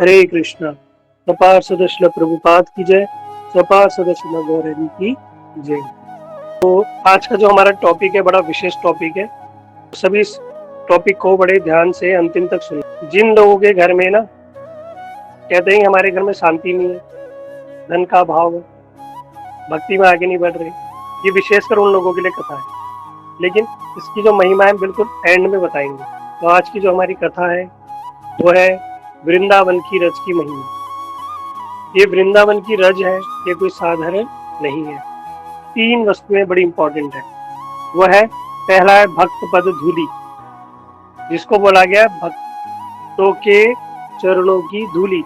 हरे कृष्णा। सपार सदशिल प्रभुपाद की जय, सपार सदशिल गौरवी की जय। तो आज का जो हमारा टॉपिक है बड़ा विशेष टॉपिक है, सभी इस टॉपिक को बड़े ध्यान से अंतिम तक सुनो। जिन लोगों के घर में ना कहते हैं हमारे घर में शांति नहीं है, धन का अभाव है, भक्ति में आगे नहीं बढ़ रहे, ये विशेषकर उन लोगों के लिए कथा है। लेकिन इसकी जो महिमा है बिल्कुल एंड में बताएंगे। तो आज की जो हमारी कथा है वो है वृंदावन की रज की महिमा। ये वृंदावन की रज है, ये कोई साधारण नहीं है। 3 वस्तुएं बड़ी इंपॉर्टेंट है। वो है, पहला है भक्त पद धूली, जिसको बोला गया भक्तों के चरणों की धूली।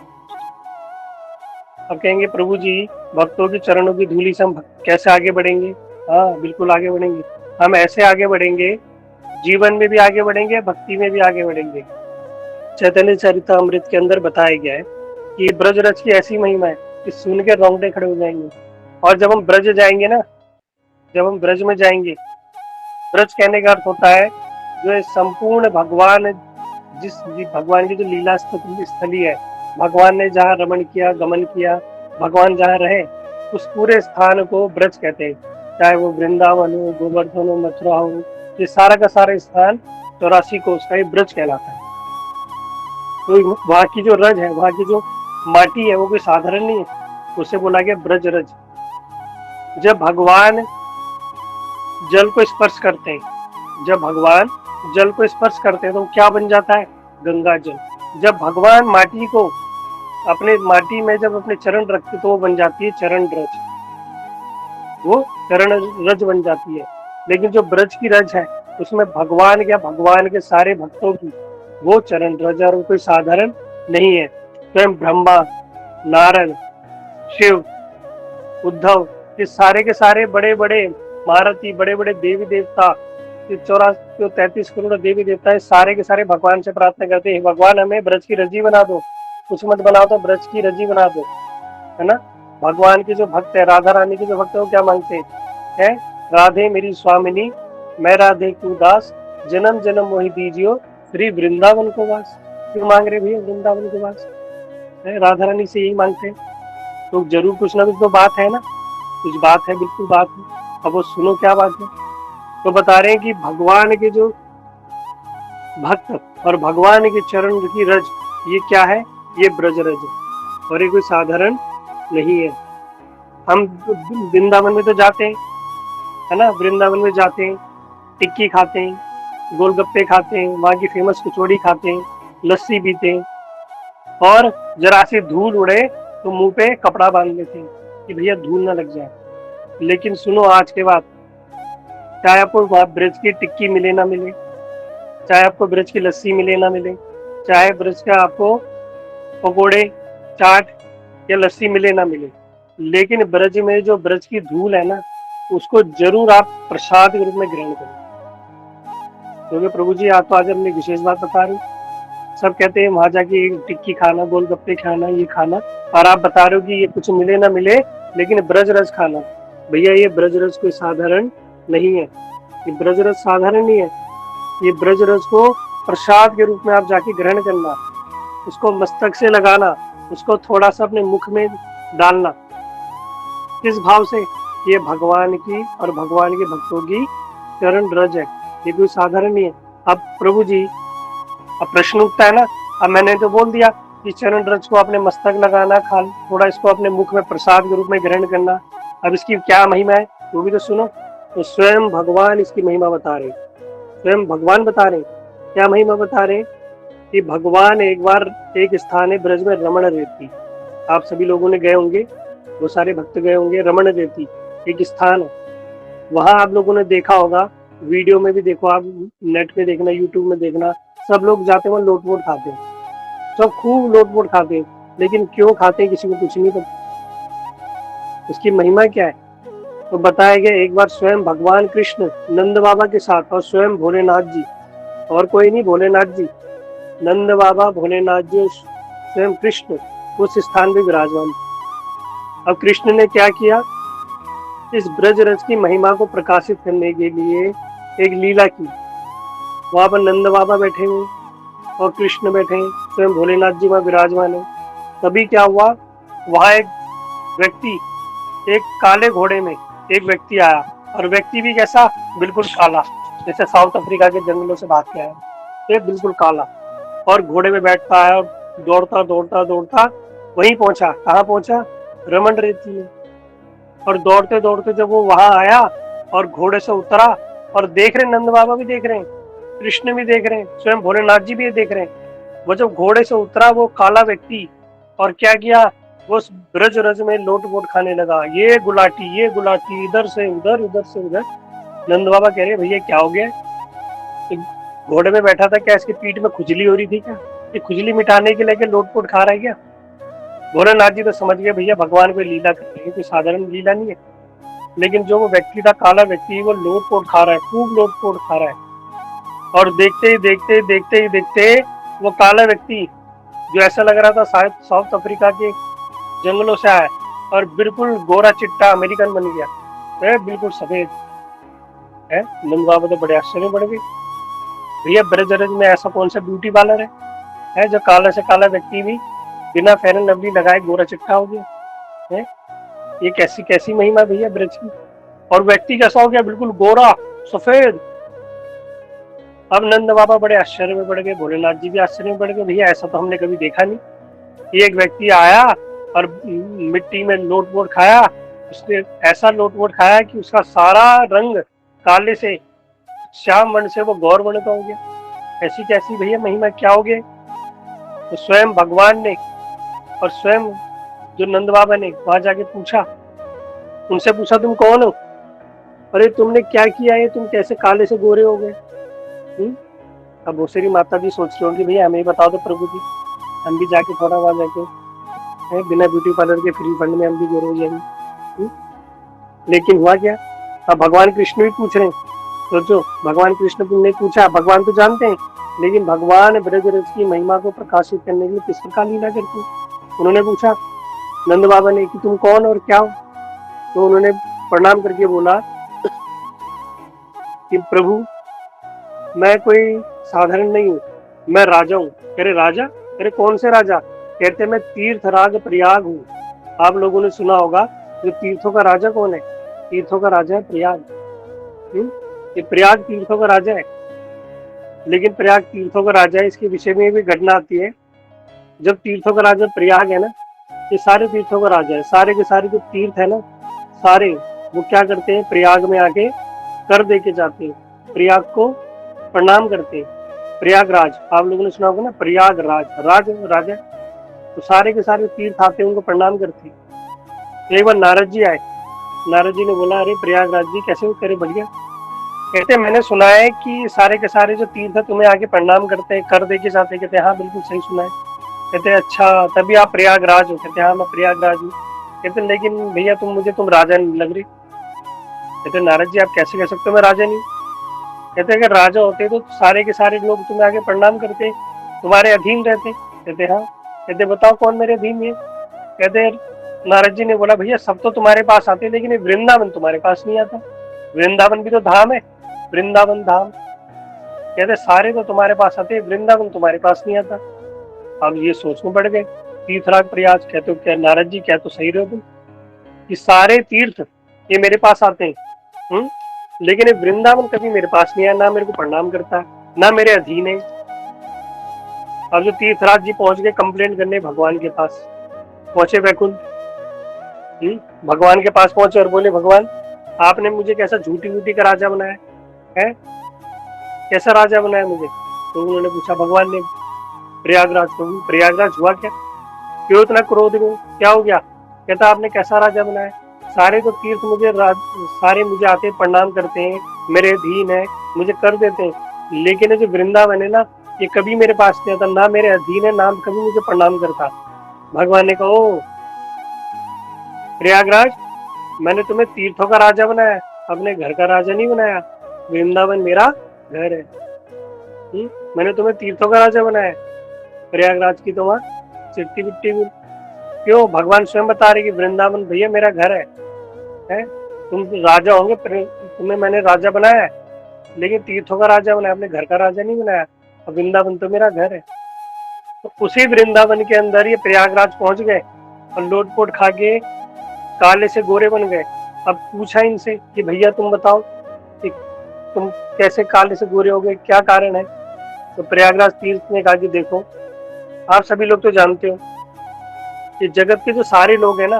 अब कहेंगे प्रभु जी भक्तों के चरणों की धूली से हम कैसे आगे बढ़ेंगे? हाँ बिल्कुल आगे बढ़ेंगे। हम ऐसे आगे बढ़ेंगे, जीवन में भी आगे बढ़ेंगे, भक्ति में भी आगे बढ़ेंगे। चैतन्य चरितामृत के अंदर बताया गया है कि ब्रज रज की ऐसी महिमा है कि सुन के रोंगटे खड़े हो जाएंगे। और जब हम ब्रज जाएंगे ना, जब हम ब्रज में जाएंगे, ब्रज कहने का अर्थ होता है जो संपूर्ण भगवान, जिस भगवान की जो लीला स्थली है, भगवान ने जहाँ रमण किया, गमन किया, भगवान जहाँ रहे, उस पूरे स्थान को ब्रज कहते हैं। चाहे वो वृंदावन हो, गोवर्धन हो, मथुरा हो, ये सारा का सारा स्थान 84 कोस का ब्रज कहलाता है। तो वहाँ की जो रज है, वहाँ की जो माटी है, वो कोई साधारण नहीं है, उसे बोला गया ब्रज रज। जब भगवान जल को स्पर्श करते हैं, जब भगवान जल को स्पर्श करते हैं तो क्या बन जाता है? गंगा जल। जब भगवान माटी को अपने माटी में जब अपने चरण रखते तो वो बन जाती है चरण रज, वो चरण रज बन जाती है। लेकिन जो ब्रज की रज है उसमें भगवान क्या, भगवान के सारे भक्तों की वो चरण रज, और कोई साधारण नहीं है। स्वयं ब्रह्मा, नारद, शिव, उद्धव, ये सारे के सारे बड़े बड़े महारथी, बड़े बड़े देवी देवता, 34-33 करोड़ देवी देवता है, सारे के सारे भगवान से प्रार्थना करते हैं, भगवान हमें ब्रज की रजी बना दो, कुछ मत बनाओ तो ब्रज की रजी बना दो, है ना। भगवान के जो भक्त है, राधा रानी के जो भक्त है, वो क्या मांगते हैं? राधे मेरी स्वामिनी, मैं राधे क्यों दास, जन्म जन्म मोहि दीजियो श्री वृंदावन को वास। क्यों मांग रहे भैया वृंदावन को वास? राधा रानी से यही मांगते हैं। तो जरूर कुछ ना कुछ तो बात है ना, कुछ बात है, बिल्कुल बात है। अब वो सुनो क्या बात है। तो बता रहे हैं कि भगवान के जो भक्त और भगवान के चरण की रज, ये क्या है? ये ब्रज रज है, और ये कोई साधारण नहीं है। हम वृंदावन में तो जाते हैं, है ना, वृंदावन में जाते हैं, टिक्की खाते हैं, गोलगप्पे खाते हैं, वहाँ की फेमस कचौड़ी खाते हैं, लस्सी पीते हैं, और जरा सी धूल उड़े तो मुंह पे कपड़ा बांध लेते हैं कि भैया धूल ना लग जाए। लेकिन सुनो आज के बाद, चाहे आपको वहाँ ब्रज की टिक्की मिले ना मिले, चाहे आपको ब्रज की लस्सी मिले ना मिले, चाहे ब्रज का आपको पकोड़े, चाट या लस्सी मिले ना मिले, लेकिन ब्रज में जो ब्रज की धूल है ना, उसको जरूर आप प्रसाद के रूप में ग्रहण करें। क्योंकि प्रभु जी आप तो आज अपनी विशेष बात बता रहे हो। सब कहते हैं वहां जाके टिक्की खाना, गोलगप्पे खाना, ये खाना, और आप बता रहे हो कि ये कुछ मिले ना मिले लेकिन ब्रज रस खाना। भैया ये ब्रज रस कोई साधारण नहीं है, ये ब्रज रस साधारण नहीं है। ये ब्रज रस को प्रसाद के रूप में आप जाके ग्रहण करना, उसको मस्तक से लगाना, उसको थोड़ा सा अपने मुख में डालना। किस भाव से? ये भगवान की और भगवान के भक्तों की चरण रज है, ये कोई साधारण नहीं है। अब प्रभु जी, अब प्रश्न उठता है ना, अब मैंने तो बोल दिया कि चरण रज को अपने मस्तक लगाना, खा थोड़ा इसको अपने मुख में प्रसाद के रूप में ग्रहण करना। अब इसकी क्या महिमा है वो भी तो सुनो। तो स्वयं भगवान इसकी महिमा बता रहे, स्वयं भगवान बता रहे। क्या महिमा बता रहे? कि भगवान एक बार एक स्थान है ब्रज में, रमण रेती, आप सभी लोगों ने गए होंगे, वो सारे भक्त गए होंगे। रमण रेती एक स्थान है, वहां आप लोगों ने देखा होगा, वीडियो में भी देखो, आप नेट पे देखना, यूट्यूब में देखना, सब लोग जाते हैं लोटवोट खाते हैं, सब खूब लोटवोट खाते हैं। लेकिन क्यों खाते हैं किसी को कुछ नहीं पता, उसकी महिमा क्या है। तो बताया गया एक बार स्वयं भगवान कृष्ण नंद बाबा के साथ, और स्वयं भोलेनाथ जी, और कोई नहीं, भोलेनाथ जी, नंद बाबा, भोलेनाथ जी, स्वयं कृष्ण उस स्थान पे विराजमान। अब कृष्ण ने क्या किया? इस ब्रज रज की महिमा को प्रकाशित करने के लिए एक लीला की। वहां पर नंद बाबा बैठे हुए और कृष्ण बैठे हैं, स्वयं भोलेनाथ जी वहां विराजमान है। तभी क्या हुआ, वहां एक व्यक्ति, एक काले घोड़े में एक व्यक्ति आया, और व्यक्ति भी कैसा, बिल्कुल काला, जैसे साउथ अफ्रीका के जंगलों से भाग के आया, ये बिल्कुल काला, और घोड़े में बैठता है और दौड़ता दौड़ता दौड़ता वहीं पहुंचा। कहाँ पहुंचा, रमन रेती में। और दौड़ते दौड़ते जब वो वहां आया और घोड़े से उतरा, और देख रहे नंद बाबा भी देख रहे हैं, कृष्ण भी देख रहे हैं, स्वयं भोलेनाथ जी भी देख रहे हैं। वो जब घोड़े से उतरा वो काला व्यक्ति, और क्या किया, वो ब्रज रज में लोट वोट खाने लगा, ये गुलाटी, इधर से उधर, उधर से उधर। नंद बाबा कह रहे भैया क्या हो गया, घोड़े में बैठा था, क्या इसकी पीठ में खुजली हो रही थी क्या, ये खुजली मिटाने के लिए लोटपोट खा रहा है क्या। भोलेनाथ जी तो समझ गए भैया भगवान कोई लीला कर रहे हैं, कोई साधारण लीला नहीं है। लेकिन जो वो व्यक्ति था, काला व्यक्ति, वो लोटपोट खा रहा है, खूब लोटपोट खा रहा है। और देखते ही देखते वो काला व्यक्ति, जो ऐसा लग रहा था शायद साउथ अफ्रीका के जंगलों से आया, और बिल्कुल गोरा चिट्टा अमेरिकन बन गया है, बिल्कुल सफेद है। नंद बाबा तो बड़े आश्चर्य बढ़ गए, भैया ब्रज में ऐसा कौन सा ब्यूटी पार्लर है जो काला से काला व्यक्ति भी बिना फेयर एंड लवली लगाए गोरा चिट्टा हो गया है। ये कैसी कैसी महिमा भैया ब्रज की। और व्यक्ति कैसा हो गया, बिल्कुल गोरा सफेद। अब नंद बाबा बड़े आश्चर्य में पड़ गए, भोलेनाथ जी भी आश्चर्य में पड़ गए, भैया ऐसा तो हमने कभी देखा नहीं। एक व्यक्ति आया और मिट्टी में लोट वोट खाया, उसने ऐसा लोट वोट खाया कि उसका सारा रंग काले से श्याम वर्ण से वो गौर वर्ण का हो गया। ऐसी कैसी भैया महिमा, क्या हो गया। तो स्वयं भगवान ने और स्वयं जो नंद बाबा ने वहां जाके पूछा, उनसे पूछा तुम कौन हो, अरे तुमने क्या किया है, तुम कैसे काले से गोरे हो गए। अब भोसरी माता जी सोच रही होंगी भैया हमें बता दो प्रभु जी, हम भी जाके थोड़ा वहां जाके बिना ब्यूटी पार्लर के फ्री फंड में हम भी गोरे हो जाएंगे। लेकिन हुआ क्या, अब भगवान कृष्ण भी पूछ रहे हैं। सोचो, भगवान कृष्ण ने पूछा, भगवान तो जानते हैं, लेकिन भगवान ब्रजरज की महिमा को प्रकाशित करने के लिए किस प्रकार लीला करते हैं। उन्होंने पूछा नंद बाबा ने कि तुम कौन और क्या हो। तो उन्होंने प्रणाम करके बोला कि प्रभु मैं कोई साधारण नहीं हूँ, मैं राजा हूँ। कह रहे राजा, कह रहे कौन से राजा, कहते मैं तीर्थराज प्रयाग हूँ। आप लोगों ने सुना होगा जो तीर्थों का राजा कौन है, तीर्थों का राजा है प्रयाग। ये प्रयाग तीर्थों का राजा है। लेकिन प्रयाग तीर्थों का राजा है, इसके विषय में भी घटना आती है। जब तीर्थों का राजा प्रयाग है ना, ये सारे तीर्थों का राजा है, सारे के सारे जो तीर्थ है ना, सारे वो क्या करते हैं, प्रयाग में आके कर दे के जाते हैं, प्रयाग को प्रणाम करते हैं। प्रयागराज आप लोगों ने सुना होगा ना, प्रयागराज राज राजा, तो सारे के सारे तीर्थ आते हैं, उनको प्रणाम करते हैं। एक बार नारद जी आए, नारद जी ने बोला अरे प्रयागराज जी कैसे हो, करे बढ़िया। कहते मैंने सुना है कि सारे के सारे जो तीर्थ है तुम्हें आके प्रणाम करते हैं, कर दे के जाते। कहते हाँ बिल्कुल सही सुना है। कहते अच्छा तभी आप प्रयागराज हो। कहते हाँ मैं प्रयागराज हूँ। कहते लेकिन भैया तुम राजा नहीं लग रहे। कहते नारद जी आप कैसे कह सकते हो मैं राजा नहीं। कहते अगर राजा होते तो सारे के सारे लोग तुम्हें आगे प्रणाम करते, तुम्हारे अधीन रहते। कहते हाँ। कहते बताओ कौन मेरे अधीन है। कहते नारद जी ने बोला भैया सब तो तुम्हारे पास आते, लेकिन ये वृंदावन तुम्हारे पास नहीं आता। वृंदावन भी तो धाम है, वृंदावन धाम। कहते सारे तो तुम्हारे पास आते, वृंदावन तुम्हारे पास नहीं आता। अब ये सोच में पड़ गए तीर्थराज प्रयाग। कहते हो क्या नारद जी, क्या तो सही रहे हो तुम कि सारे तीर्थ ये मेरे पास आते हैं, लेकिन ये वृंदावन कभी मेरे पास नहीं आया, ना मेरे को प्रणाम करता, ना मेरे अधीन है। अब जो तीर्थराज जी पहुंच गए कंप्लेंट करने भगवान के पास, पहुंचे वैकुंठ, भगवान के पास पहुंचे और बोले भगवान आपने मुझे कैसा झूठी वूटी का राजा बनाया है, कैसा राजा बनाया मुझे। तो उन्होंने पूछा भगवान ने प्रयागराज को, प्रयागराज हुआ क्या, क्यों इतना क्रोध में, क्या हो गया। कहता आपने कैसा राजा बनाया, सारे तो तीर्थ मुझे सारे मुझे आते प्रणाम करते हैं, मेरे अधीन है, मुझे कर देते हैं, लेकिन जो वृंदावन है ना ये कभी मेरे पास नहीं आता, ना मेरे अधीन है, ना कभी मुझे प्रणाम करता। भगवान ने कहा ओ प्रयागराज मैंने तुम्हें तीर्थों का राजा बनाया, अपने घर का राजा नहीं बनाया। वृंदावन मेरा घर है। मैंने तुम्हें तीर्थों का राजा बनाया, प्रयागराज की तो वहां चिट्टी बिट्टी क्यों। भगवान स्वयं बता रहे कि वृंदावन भैया मेरा घर है? तुम राजा होंगे, तुम्हें मैंने राजा बनाया है, लेकिन तीर्थों का राजा बनाया, अपने घर का राजा नहीं बनाया। अब वृंदावन तो मेरा घर है। तो उसी वृंदावन के अंदर ये प्रयागराज पहुंच गए और लोटपोट खा के काले से गोरे बन गए। अब पूछा इनसे कि भैया तुम बताओ कि तुम कैसे काले से गोरे हो गए, क्या कारण है? तो प्रयागराज तीर्थ ने कहा कि देखो, आप सभी लोग तो जानते हो कि जगत के जो सारे लोग हैं ना,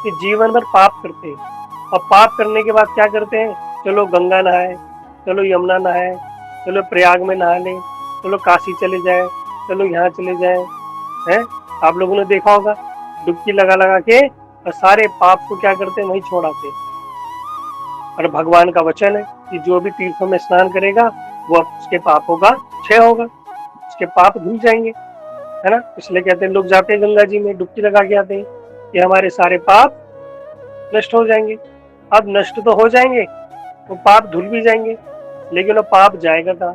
ये जीवन भर पाप करते हैं और पाप करने के बाद क्या करते हैं? चलो गंगा नहाए, चलो यमुना नहाए, चलो प्रयाग में नहा लें, चलो काशी चले जाए, चलो यहाँ चले जाए, हैं? आप लोगों ने देखा होगा, डुबकी लगा लगा के और सारे पाप को क्या करते हैं? वहीं छोड़ाते हैं। और भगवान का वचन है कि जो भी तीर्थों में स्नान करेगा वो उसके पापों का क्षय होगा, उसके पाप धुल जाएंगे, है ना? इसलिए कहते हैं लोग जाते हैं गंगा जी में डुबकी लगा के आते हैं कि हमारे सारे पाप नष्ट हो जाएंगे। अब नष्ट तो हो जाएंगे, वो पाप धुल भी जाएंगे, लेकिन वो पाप जाएगा कहाँ?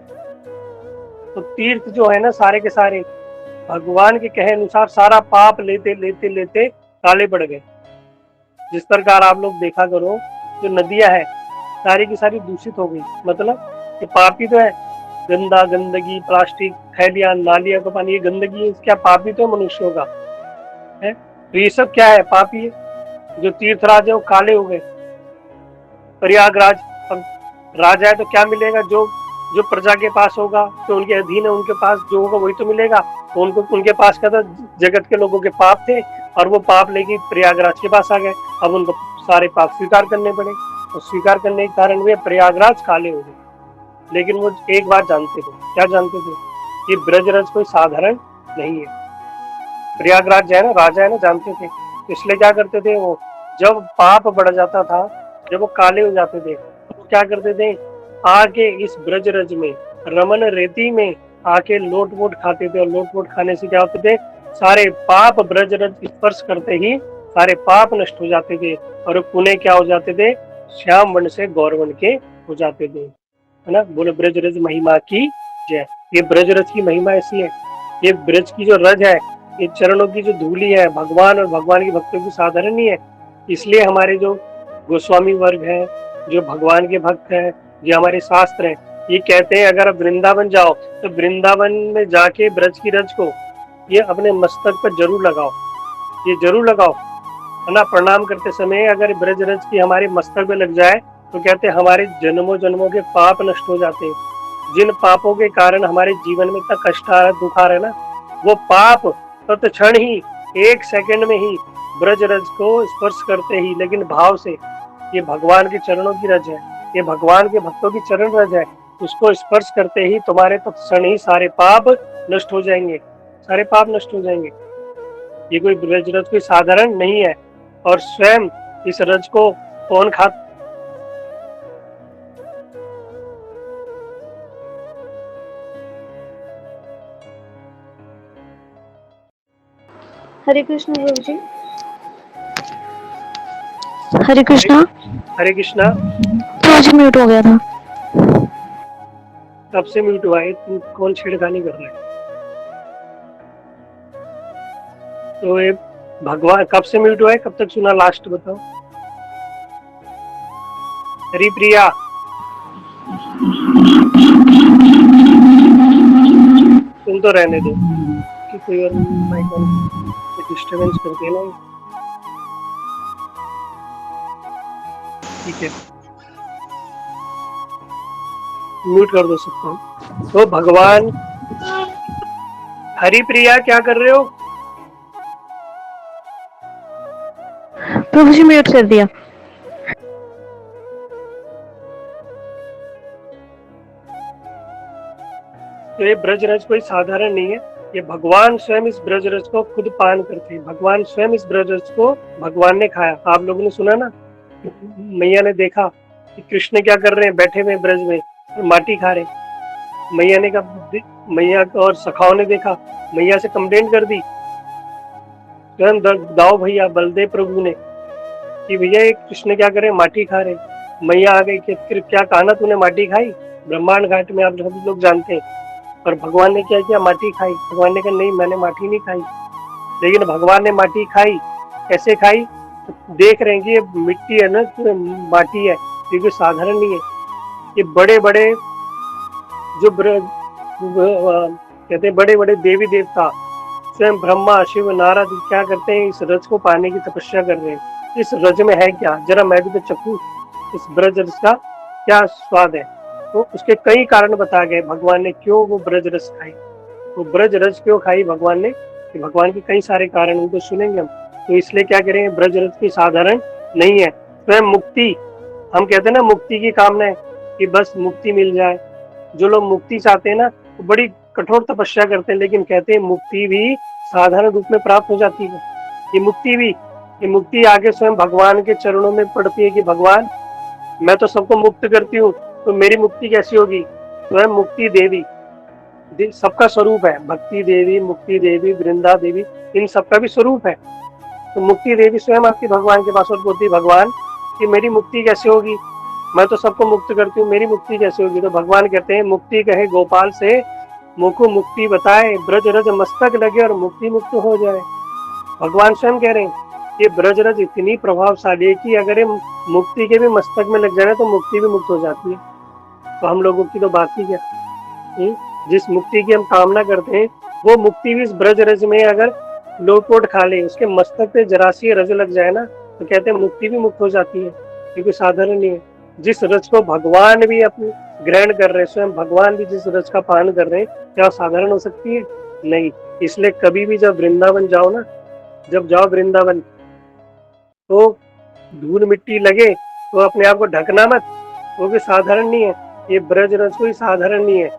तो तीर्थ जो है ना, सारे के सारे भगवान के कहे अनुसार सारा पाप लेते लेते लेते काले पड़ गए। जिस प्रकार आप लोग देखा करो, जो नदियां है सारी की सारी दूषित हो गई, मतलब ये पापी तो है, गंदा गंदगी, प्लास्टिक, थैलियां, नालियां का पानी, ये गंदगी है, क्या पापी तो मनुष्यों का है? तो ये सब क्या है? पापी है। जो तीर्थराज है वो काले हो गए। प्रयागराज, अब राजा है तो क्या मिलेगा? जो जो प्रजा के पास होगा, जो उनके अधीन है, उनके पास जो होगा वही तो मिलेगा। तो उनको, उनके पास क्या था? जगत के लोगों के पाप थे और वो पाप लेके प्रयागराज के पास आ गए। अब उनको सारे पाप स्वीकार करने पड़े, तो स्वीकार करने के कारण वे प्रयागराज काले हो गए। लेकिन वो एक बात जानते थे, क्या जानते थे? कि ब्रजरज कोई साधारण नहीं है। प्रयागराज जो है ना, राजा है ना, जानते थे। इसलिए क्या करते थे वो, जब पाप बढ़ जाता था, जब वो काले हो जाते थे, तो क्या करते थे? आके इस ब्रजरज में, रमन रेती में आके लोट वोट खाते थे। और लोट वोट खाने से क्या होते थे? सारे पाप ब्रजरज स्पर्श करते ही सारे पाप नष्ट हो जाते थे और पुण्य क्या हो जाते थे? श्याम वर्ण से गौर वर्ण के हो जाते थे, है ना? बोले ब्रजरज महिमा की जय। ये ब्रजरज की महिमा ऐसी है, ये ब्रज की जो रज है, ये चरणों की जो धूली है, भगवान और भगवान के भक्तों की साधारण नहीं है। इसलिए हमारे जो गोस्वामी वर्ग है, जो भगवान के भक्त हैं, जो हमारे शास्त्र हैं, ये कहते हैं अगर आप वृंदावन जाओ तो वृंदावन में जाके ब्रज की रज को ये अपने मस्तक पर जरूर लगाओ, ये जरूर लगाओ, है ना? प्रणाम करते समय अगर ब्रज रज की हमारे मस्तक पे लग जाए तो कहते हैं हमारे जन्मों जन्मों के पाप नष्ट हो जाते हैं। जिन पापों के कारण हमारे जीवन में इतना कष्ट आ रहा है, दुख आ रहा है ना, वो पाप तत्क्षण ही, एक सेकंड में ही ब्रज रज को स्पर्श करते ही, लेकिन भाव से, ये भगवान के चरणों की रज है, ये भगवान के भक्तों की चरण रज है, उसको स्पर्श करते ही तुम्हारे तत्क्षण ही सारे पाप नष्ट हो जाएंगे, सारे पाप नष्ट हो जाएंगे। ये कोई ब्रज रज कोई साधारण नहीं है। और स्वयं इस रज को कौन खा? हरे कृष्ण प्रभु जी। हरे कृष्णा। हरे कृष्णा। प्रभु जी म्यूट हो गया था। कब से म्यूट हुआ है? तुम कौन छेड़खानी कर रहा है? तो ये भगवान कब से म्यूट हुआ है? कब तक सुना? लास्ट बताओ। हरी प्रिया, तुम तो रहने दो कि कोई और माइक ऑन डिस्टर्बेंस करते हैं ना। ठीक है, म्यूट कर दो सबको। तो भगवान, हरी प्रिया क्या कर रहे हो? प्रभु जी म्यूट कर दिया। तो ये ब्रजरज कोई साधारण नहीं है, ये भगवान स्वयं इस ब्रजरज को खुद पान करते हैं। भगवान स्वयं इस ब्रजरज को भगवान ने खाया। आप लोगों ने सुना ना, मैया ने देखा कि कृष्ण क्या कर रहे हैं, बैठे हुए ब्रज में और माटी खा रहे। मैया ने कहा, मैया और सखाओं ने देखा, मैया से कंप्लेंट कर दी स्वयं दाऊ भैया बलदेव प्रभु ने कि भैया ये कृष्ण क्या करे, माटी खा रहे। मैया आ गई कि फिर क्या कहा ना, तूने माटी खाई? ब्रह्मांड घाट में आप सभी लोग जानते हैं। और भगवान ने क्या किया? माटी खाई। भगवान ने कहा नहीं, मैंने माटी नहीं खाई। लेकिन भगवान ने माटी खाई। कैसे खाई? देख रहे हैं कि ये मिट्टी है ना, तो माटी है, ये कोई साधारण नहीं है। ये बड़े बड़े जो कहते हैं बड़े बड़े देवी देवता, स्वयं ब्रह्मा शिव नारद क्या करते हैं, इस रज को पाने की तपस्या कर रहे हैं। इस रज में है क्या, जरा मैं भी तो चखूं इस ब्रज रस का क्या स्वाद है। तो उसके कई कारण बताए गए भगवान ने क्यों वो ब्रज रस खाई, वो ब्रज रस क्यों खाई भगवान ने, कि भगवान के कई सारे कारण उनको सुनेंगे हम। तो इसलिए क्या करेंगे, ब्रज रस की साधारण नहीं है। स्वयं मुक्ति, हम कहते हैं ना मुक्ति की कामना है कि बस मुक्ति मिल जाए। जो लोग मुक्ति चाहते हैं ना वो बड़ी कठोर तपस्या करते हैं, लेकिन कहते हैं मुक्ति भी साधारण रूप में प्राप्त हो जाती है। ये मुक्ति आगे स्वयं भगवान के चरणों में पड़ती है कि भगवान मैं तो सबको मुक्त करती हूँ, तो मेरी मुक्ति कैसी होगी। स्वयं मुक्ति देवी सबका स्वरूप है, भक्ति देवी, मुक्ति देवी, वृंदा देवी, इन सबका भी स्वरूप है। तो मुक्ति देवी स्वयं आपकी भगवान के पास और बोलती भगवान कि मेरी मुक्ति कैसे होगी, मैं तो सबको मुक्त करती हूँ, मेरी मुक्ति कैसे होगी। तो भगवान कहते हैं मुक्ति कहे गोपाल से, मुखो मुक्ति बताए, ब्रज रज मस्तक लगे और मुक्ति मुक्त हो जाए। भगवान स्वयं कह रहे हैं ये ब्रज रज इतनी प्रभावशाली है कि अगर ये मुक्ति के भी मस्तक में लग जाए तो मुक्ति भी मुक्त हो जाती है। तो हम लोगों की तो बात ही क्या, जिस मुक्ति की हम कामना करते हैं वो मुक्ति भी इस ब्रज रज में अगर लोटपोट खा ले, उसके मस्तक पे जरा सी रज लग जाए ना, तो कहते हैं मुक्ति भी मुक्त हो जाती है। क्योंकि साधारण नहीं है, जिस रज को भगवान भी अपनी ग्रहण कर रहे हैं, स्वयं भगवान भी जिस रज का पान कर रहे हैं, क्या साधारण हो सकती है, नहीं। इसलिए कभी भी जब वृंदावन जाओ ना, जब जाओ वृंदावन तो धूल मिट्टी लगे तो अपने आप को ढकना मत, वो भी साधारण नहीं है। ये ब्रज रज कोई साधारण नहीं है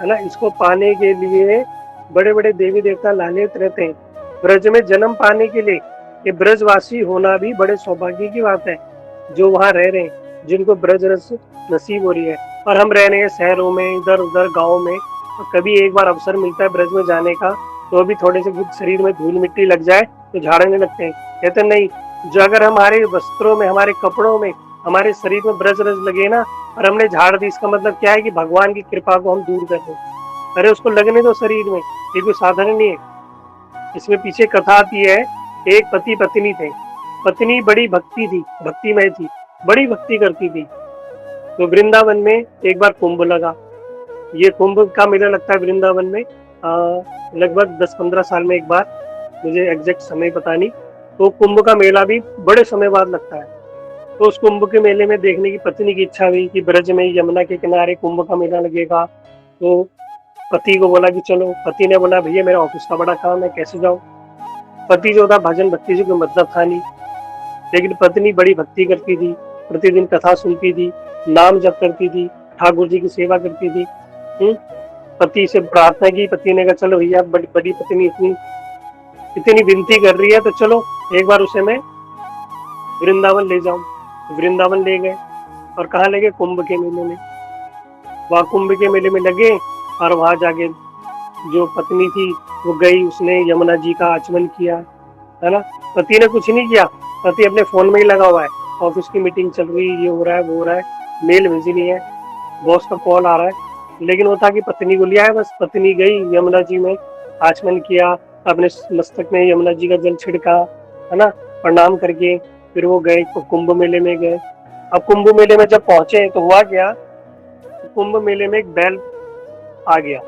ना। इसको पाने के लिए बड़े बड़े देवी देवता लालित रहते हैं। ब्रज में जन्म पाने के लिए ये ब्रजवासी होना भी बड़े सौभाग्य की बात है, जो वहाँ रह रहे हैं, जिनको ब्रज रस नसीब हो रही है। और हम रह रहे हैं शहरों में, इधर उधर गाँव में, और कभी एक बार अवसर मिलता है ब्रज में जाने का, तो भी थोड़े से शरीर में धूल मिट्टी लग जाए तो झाड़ने लगते हैं। कहते नहीं, जो अगर हमारे वस्त्रों में, हमारे कपड़ों में, हमारे शरीर में ब्रज रस लगे ना और हमने झाड़ दी, इसका मतलब क्या है कि भगवान की कृपा को हम दूर कर दें। अरे उसको लगने दो शरीर में, ये कोई साधारण नहीं है। इसमें पीछे कथा आती है, एक पति पत्नी थे, पत्नी बड़ी भक्ति थी, भक्तिमय थी, बड़ी भक्ति करती थी। तो वृंदावन में एक बार कुंभ लगा। ये कुंभ का मेला लगता है वृंदावन में लगभग 10-15 साल में एक बार, मुझे एग्जैक्ट समय पता नहीं। तो कुंभ का मेला भी बड़े समय बाद लगता है। तो उस कुंभ के मेले में देखने की पत्नी की इच्छा हुई कि ब्रज में यमुना के किनारे कुंभ का मेला लगेगा। तो पति को बोला कि चलो। पति ने बोला भैया मेरा ऑफिस का बड़ा काम है, कैसे जाऊं। पति जो था भजन भक्ति से कोई मतलब था नहीं, लेकिन पत्नी बड़ी भक्ति करती थी, प्रतिदिन कथा सुनती थी, नाम जप करती थी, ठाकुर जी की सेवा करती थी। पति से प्रार्थना की, पति ने कहा चलो भैया बड़ी पत्नी इतनी विनती कर रही है तो चलो एक बार उसे मैं वृंदावन ले जाऊं। वृंदावन ले गए और कहाँ ले गए, कुंभ के मेले में। वहाँ कुंभ के मेले में लगे और वहां जाके जो पत्नी थी वो गई, उसने यमुना जी का आचमन किया, है ना। पति ने कुछ नहीं किया, पति अपने फोन में ही लगा हुआ है, ऑफिस की मीटिंग चल रही है, ये हो रहा है वो हो रहा है, मेल भेजी नहीं है, बॉस का कॉल आ रहा है। लेकिन वो था कि पत्नी को लिया है बस। पत्नी गई यमुना जी में, आचमन किया, अपने मस्तक में यमुना जी का जल छिड़का, है ना, प्रणाम करके फिर वो गए कुंभ मेले में गए। अब कुंभ मेले में जब पहुंचे तो हुआ क्या, कुंभ मेले में एक बैल आ गया।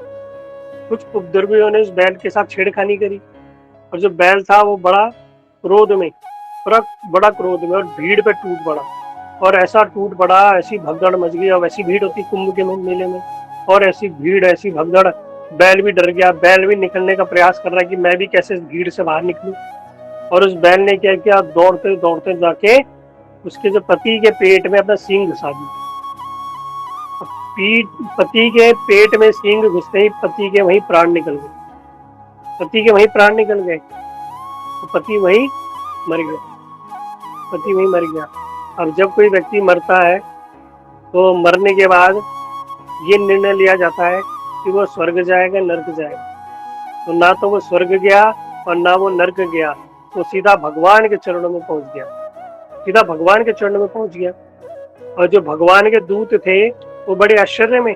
कुछ उपद्रवियों ने उस बैल के साथ छेड़खानी करी और जो बैल था वो बड़ा क्रोध में और भीड़ पे टूट पड़ा। और ऐसा टूट पड़ा, ऐसी भगदड़ मच गई। अब ऐसी भीड़ होती कुंभ के मेले में, और ऐसी भीड़, ऐसी भगदड़, बैल भी डर गया। बैल भी निकलने का प्रयास कर रहा है कि मैं भी कैसे इस भीड़ से बाहर निकलूं। और उस बैल ने क्या किया, दौड़ते दौड़ते जाके उसके जो पति के पेट में अपना सींग घुसा दिया। पति के पेट में सींग घुसते ही पति के वहीं प्राण निकल गए। तो पति वहीं मर गया। अब जब कोई व्यक्ति मरता है तो मरने के बाद ये निर्णय लिया जाता है कि वो स्वर्ग जाएगा नर्क जाएगा। तो ना तो वो स्वर्ग गया और ना वो नर्क गया, वो सीधा भगवान के चरणों में पहुंच गया। और जो भगवान के दूत थे वो बड़े आश्चर्य में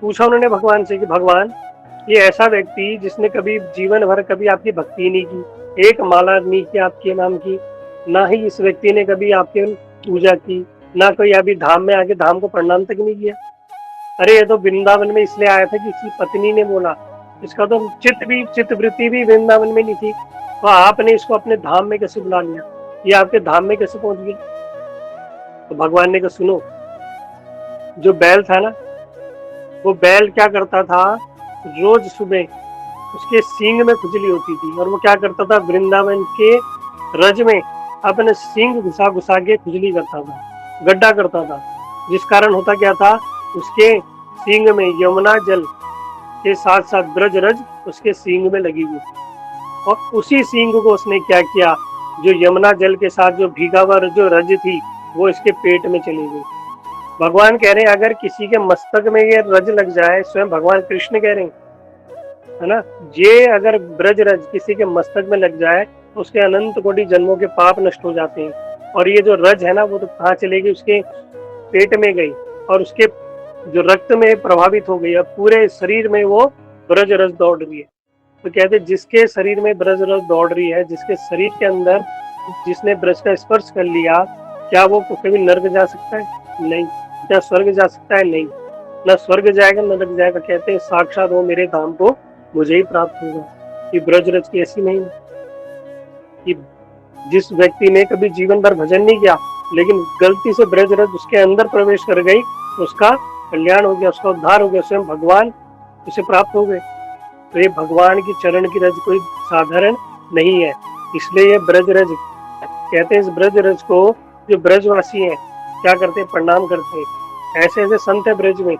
पूछा उन्होंने भगवान से कि भगवान, ये ऐसा व्यक्ति जिसने कभी जीवन भर कभी आपकी भक्ति नहीं की, एक माला नहीं की आपके नाम की, ना ही इस व्यक्ति ने कभी आपकी पूजा की, ना कोई अभी धाम में आके धाम को प्रणाम तक नहीं किया। अरे ये तो वृंदावन में इसलिए आया था कि इसकी पत्नी ने बोला इसका तो चित्त वृत्ति भी वृंदावन में नहीं थी, तो आपने इसको अपने धाम में कैसे बुला लिया, ये आपके धाम में कैसे पहुंच गया? तो भगवान ने कहा सुनो, जो बैल था ना, वो बैल क्या करता था, रोज सुबह उसके सींग में खुजली होती थी, और वो क्या करता था, वृंदावन के रज में अपने सींग घुसा घुसा के खुजली करता था, गड्ढा करता था, जिस कारण होता क्या था, उसके सींग में यमुना जल के साथ साथ ब्रज रज उसके सींग में लगी हुई, और उसी सींग को उसने क्या किया, जो यमुना जल के साथ जो भीगा हुआ जो रज थी वो इसके पेट में चली गई। भगवान कह रहे हैं अगर किसी के मस्तक में ये रज लग जाए, स्वयं भगवान कृष्ण कह रहे हैं, है ना, ये अगर ब्रज रज किसी के मस्तक में लग जाए तो उसके अनंत कोटि जन्मों के पाप नष्ट हो जाते हैं, और ये जो रज है ना वो तो कहाँ चलेगी, उसके पेट में गई, और उसके जो रक्त में प्रभावित हो गई, अब पूरे शरीर में वो ब्रज रज दौड़ रही है। तो कहते जिसके शरीर में ब्रज रज दौड़ रही है, जिसके शरीर के अंदर जिसने ब्रज का स्पर्श कर लिया, क्या वो कभी नर्क जा सकता है? नहीं। क्या स्वर्ग जा सकता है? नहीं। न स्वर्ग जाएगा न नरक जाएगा, कहते हैं साक्षात वो मेरे धाम को मुझे ही प्राप्त होगा। ये ब्रज रज की ऐसी नहीं कि जिस व्यक्ति ने कभी जीवन भर भजन नहीं किया लेकिन गलती से ब्रज रज उसके अंदर प्रवेश कर गई, उसका कल्याण हो गया, उसका उद्धार हो गया, स्वयं भगवान उसे प्राप्त हो गए। तो ये भगवान की चरण की रज कोई साधारण नहीं है, इसलिए ये ब्रज रज कहते हैं। इस ब्रज रज को जो ब्रजवासी हैं क्या करते हैं, प्रणाम करते हैं। ऐसे ऐसे संत है ब्रज में,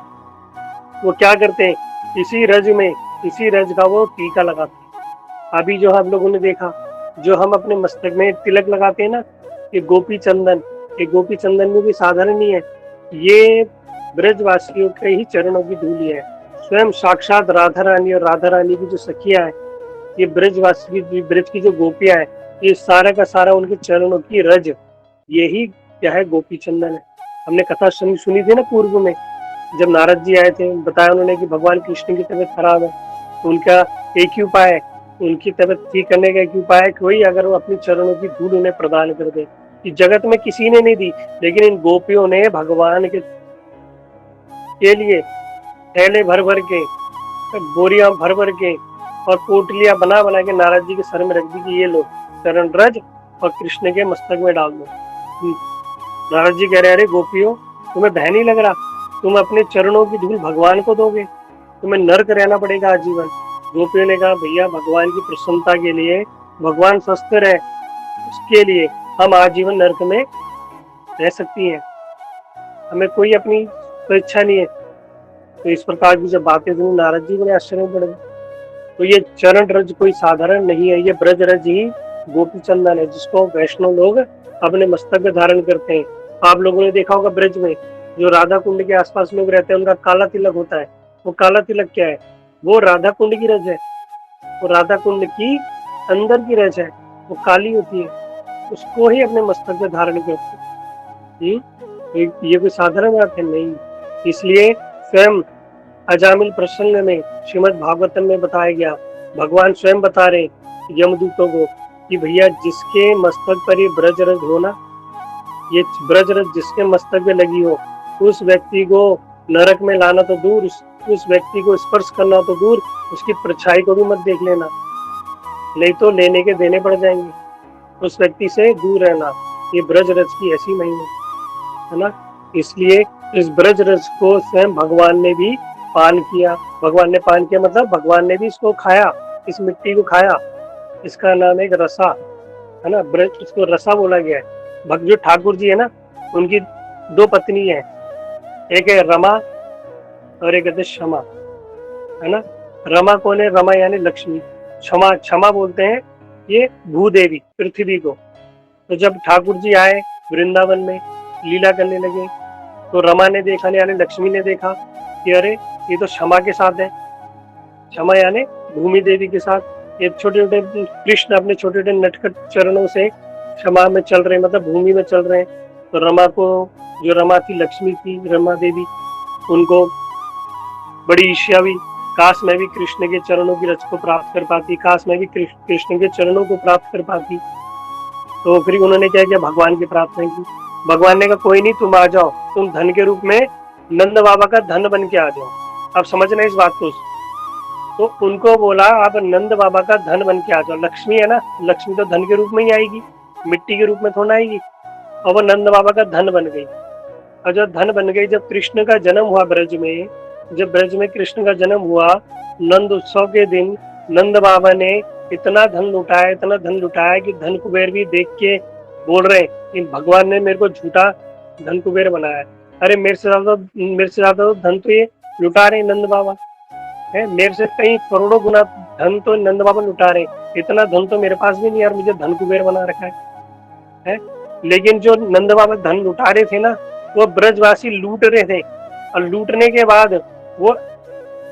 वो क्या करते हैं, इसी रज में, इसी रज का वो टीका लगाते हैं। अभी जो हम लोगों ने देखा, जो हम अपने मस्तक में तिलक लगाते हैं ना, ये गोपी चंदन, ये गोपी चंदन में भी साधारण नहीं है, ये ब्रजवासियों के ही चरणों की धूली है। स्वयं साक्षात राधा रानी और राधा रानी की जो सखियां हैं, ये ब्रजवासी ब्रज की जो गोपियां हैं, ये सारा का सारा उनके चरणों की रज, यही क्या है, गोपी चंदन है। हमने कथा सुनी थी ना पूर्व में, जब नारद जी आए थे, बताया उन्होंने कि भगवान कृष्ण की तबीयत खराब है, तो उनका एक ही उपाय है, उनकी तबीयत ठीक करने का एक उपाय है कि वही अगर वो अपनी चरणों की धूल उन्हें प्रदान कर दे। इस जगत में किसी ने नहीं दी, लेकिन इन गोपियों ने भगवान के लिए थैले भर भर के, बोरियां भर भर के और पोटलियां बना बना के नारद जी के सर में रख दी कि ये लो चरण रज और कृष्ण के मस्तक में डाल दो। नारद जी कह रहे अरे गोपियों, तुम्हें भय नहीं लग रहा, तुम अपने चरणों की धूल भगवान को दोगे, तुम्हें नर्क रहना पड़ेगा आजीवन। गोपियों ने कहा भैया भगवान की प्रसन्नता के लिए, भगवान स्वस्थ रहे उसके लिए हम आजीवन नर्क में रह सकती हैं, हमें कोई अपनी तो इच्छा नहीं है। तो इस प्रकार की जब बातें सुनी नारद जी बड़े आश्चर्य में पड़ गए। तो ये चरण रज कोई साधारण नहीं है, ये ब्रज रज ही गोपी चंदन है, जिसको वैष्णव लोग अपने मस्तक में धारण करते हैं। आप लोगों ने देखा होगा ब्रज में जो राधा कुंड के आसपास लोग रहते हैं, उनका काला तिलक होता है। वो काला तिलक क्या है, वो राधा कुंड की रज है, वो राधा कुंड की अंदर की रज है, वो काली होती है, उसको ही अपने मस्तक में धारण करते हैं। ये कोई साधारण बात है नहीं। इसलिए स्वयं अजामिल प्रसंग में श्रीमद् भागवतम में बताया गया, भगवान स्वयं बता रहे यमदूतों को कि भैया जिसके मस्तक पर ये ब्रज रज हो ना, ये ब्रज रज जिसके मस्तक में लगी हो, उस व्यक्ति को नरक में लाना तो दूर, उस व्यक्ति को स्पर्श करना तो दूर, उसकी परछाई को भी मत देख लेना, नहीं तो लेने के देने पड़ जाएंगे। उस व्यक्ति से दूर रहना, ये ब्रज रज की ऐसी महिमा है ना। इसलिए इस ब्रज रज को स्वयं भगवान ने भी पान किया। भगवान ने पान किया मतलब भगवान ने भी इसको खाया, इस मिट्टी को खाया। इसका नाम एक रसा है ना, ब्रज, इसको रसा बोला गया है। भक्त जो ठाकुर जी है ना, उनकी दो पत्नी है, एक है रमा और एक है क्षमा, है ना। रमा कौन है, रमा यानी लक्ष्मी, क्षमा, क्षमा बोलते हैं ये भूदेवी पृथ्वी को। तो जब ठाकुर जी आए वृंदावन में लीला करने लगे, तो रमा ने देखा यानी लक्ष्मी ने देखा कि अरे ये तो क्षमा के साथ है, क्षमा यानी भूमि देवी के साथ। ये छोटे छोटे कृष्ण अपने छोटे छोटे नटखट चरणों से क्षमा में चल रहे हैं, मतलब भूमि में चल रहे हैं। तो रमा को, जो रमा थी, लक्ष्मी थी, रमा देवी, उनको बड़ी ईर्ष्या हुई, काश मैं भी कृष्ण के चरणों की रज को प्राप्त कर पाती, काश मैं भी कृष्ण के चरणों को प्राप्त कर पाती। तो फिर उन्होंने क्या किया, भगवान की प्रार्थना की। भगवान ने कहा कोई नहीं, तुम आ जाओ, तुम धन के रूप में नंद बाबा का धन बन के आ जाओ। अब समझना इस बात को। तो उनको बोला आप नंद बाबा का धन बन के आ जाओ। लक्ष्मी है ना, लक्ष्मी तो धन के रूप में ही आएगी, मिट्टी के रूप में थोड़ा आएगी। और वो नंद बाबा का धन बन गई। और जब धन बन गई, जब कृष्ण का जन्म हुआ ब्रज में, जब ब्रज में कृष्ण का जन्म हुआ, नंद उत्सव के दिन नंद बाबा ने इतना धन लुटाया, इतना धन लुटाया कि धन कुबेर भी देख के बोल रहे कि भगवान ने मेरे को झूठा धन कुबेर बनाया। अरे मेरे से ज्यादा तो धन तो ये लुटा रहे नंद बाबा है, मेरे से कई करोड़ों गुना धन तो नंद बाबा लुटा रहे। इतना धन तो मेरे पास भी नहीं यार, मुझे धन कुबेर बना रखा है। लेकिन जो नंद बाबा धन लुटा रहे थे ना, वो ब्रजवासी लूट रहे थे। और लूटने के बाद वो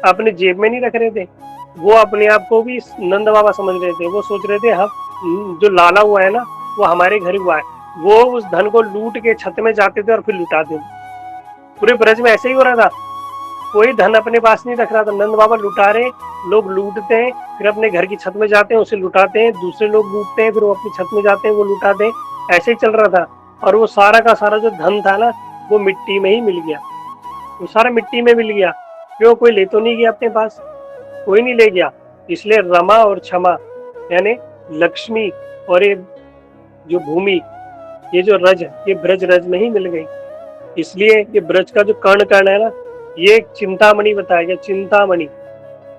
अपने जेब में नहीं रख रहे थे, वो अपने आप को भी नंद बाबा समझ रहे थे। वो सोच रहे थे हम जो लाला हुआ है ना, वो हमारे घर हुआ है। वो उस धन को लूट के छत में जाते थे और फिर लुटाते थे। पूरे ब्रज में ऐसे ही हो रहा था, कोई धन अपने पास नहीं रख रहा था। नंद बाबा लुटा रहे, लोग लूटते हैं, फिर अपने घर की छत में जाते हैं, उसे लुटाते हैं, दूसरे लोग लूटते हैं, फिर वो अपनी छत में जाते हैं, वो लुटाते हैं। ऐसे ही चल रहा था। और वो सारा का सारा जो धन था ना, वो मिट्टी में ही मिल गया। वो सारा मिट्टी में मिल गया। क्यों? कोई ले तो नहीं गया अपने पास, कोई नहीं ले गया। इसलिए रमा और क्षमा यानी लक्ष्मी और ये जो भूमि, ये जो रज, ये ब्रज रज में ही मिल गई। इसलिए ये ब्रज का जो कर्ण कर्ण है ना, ये एक चिंतामणि बताया गया। चिंतामणि,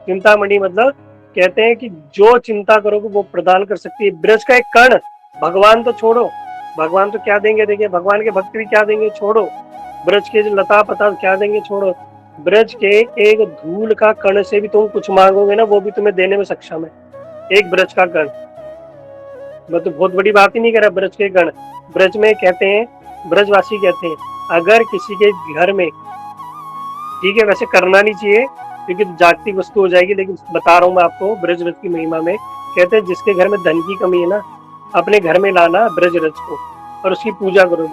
चिंतामणि मतलब कहते हैं कि जो चिंता करोगे वो प्रदान कर सकती है। ब्रज का एक कर्ण, भगवान तो छोड़ो, भगवान तो क्या देंगे, देखिए भगवान के भक्त भी क्या देंगे, छोड़ो। ब्रज के जो लता पता क्या देंगे, छोड़ो। ब्रज के एक धूल का कण से भी तुम कुछ मांगोगे ना, वो भी तुम्हें देने में सक्षम है। एक ब्रज का कण, मैं तो बहुत बड़ी बात ही नहीं कर रहा। ब्रज के गण, ब्रज में कहते हैं, ब्रजवासी कहते हैं, अगर किसी के घर में, ठीक है वैसे करना नहीं चाहिए क्योंकि जागतिक वस्तु हो जाएगी, लेकिन बता रहा हूँ मैं आपको ब्रज रज की महिमा में। कहते हैं जिसके घर में धन की कमी है ना, अपने घर में लाना ब्रज रज को और उसकी पूजा करो।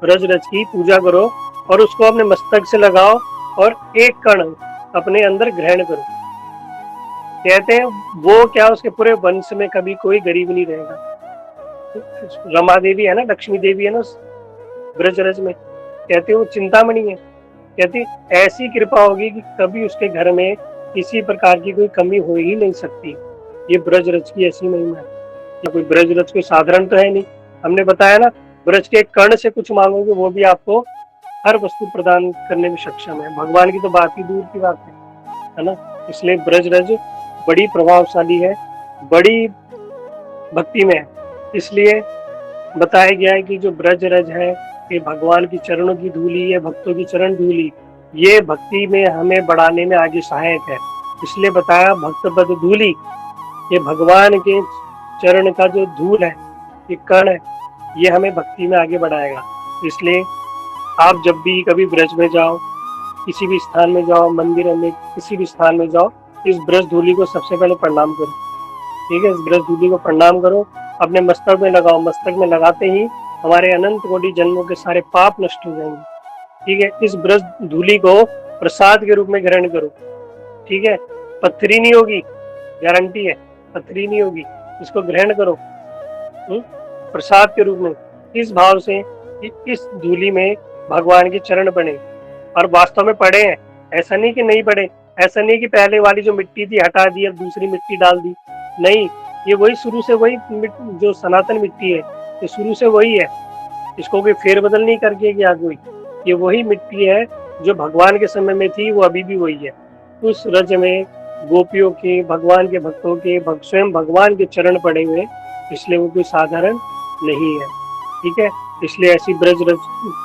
ब्रज रज की पूजा करो और उसको अपने मस्तक से लगाओ और एक कण अपने अंदर ग्रहण करो। कहते हैं वो क्या, उसके पूरे वंश में कभी कोई गरीब नहीं रहेगा। रमा देवी है ना, लक्ष्मी देवी है ना ब्रज रज में, कहते हैं वो चिंतामणि है। कहते ऐसी कृपा होगी कि कभी उसके घर में किसी प्रकार की कोई कमी हो ही नहीं सकती। ये ब्रज रज की ऐसी महिमा है। कोई ब्रज रज कोई साधारण तो है नहीं। हमने बताया ना, ब्रज के कर्ण से कुछ मांगोगे वो भी आपको हर वस्तु प्रदान करने में सक्षम है। भगवान की तो बात ही दूर की बात है ना। इसलिए ब्रज रज बड़ी प्रभावशाली है, बड़ी भक्ति में है। इसलिए बताया गया है कि जो ब्रज रज है ये भगवान की चरणों की धूली है, भक्तों की चरण धूली, ये भक्ति में हमें बढ़ाने में आगे सहायक है। इसलिए बताया भक्त पद धूली, ये भगवान के चरण का जो धूल है, ये कण है, ये हमें भक्ति में आगे बढ़ाएगा। इसलिए आप जब भी कभी ब्रज में जाओ, किसी भी स्थान में जाओ, मंदिर में किसी भी स्थान में जाओ, इस ब्रज धूली को सबसे पहले प्रणाम करो। ठीक है, इस ब्रज धूली को प्रणाम करो, अपने मस्तक में लगाओ। मस्तक में लगाते ही हमारे अनंत कोटि जन्मों के सारे पाप नष्ट हो जाएंगे। ठीक है, इस ब्रज धूली को प्रसाद के रूप में ग्रहण करो। ठीक है, पत्थरी नहीं होगी, गारंटी है, पत्थरी नहीं होगी। इसको ग्रहण करो प्रसाद के रूप में, इस भाव से कि इस धूली में भगवान के चरण बने और वास्तव में पड़े हैं। ऐसा नहीं कि नहीं पड़े, ऐसा नहीं कि पहले वाली जो मिट्टी थी हटा दी और दूसरी मिट्टी डाल दी, नहीं, ये वही शुरू से वही जो सनातन मिट्टी है, ये शुरू से वही है। इसको कोई फेरबदल नहीं करके गया कोई, ये वही मिट्टी है जो भगवान के समय में थी, वो अभी भी वही है। उस रज में गोपियों के, भगवान के भक्तों के, स्वयं भगवान के चरण पड़े हुए, इसलिए वो कोई साधारण नहीं है। ठीक है, इसलिए ऐसी ब्रज रज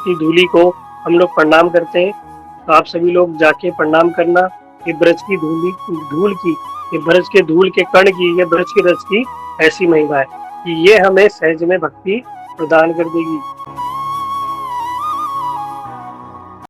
की धूली को हम लोग प्रणाम करते हैं। तो आप सभी लोग जाके प्रणाम करना। ये ब्रज की धूल की, ये ब्रज के धूल के कण की, ये ब्रज की रज की ऐसी महिमा है कि ये हमें सहज में भक्ति प्रदान कर देगी।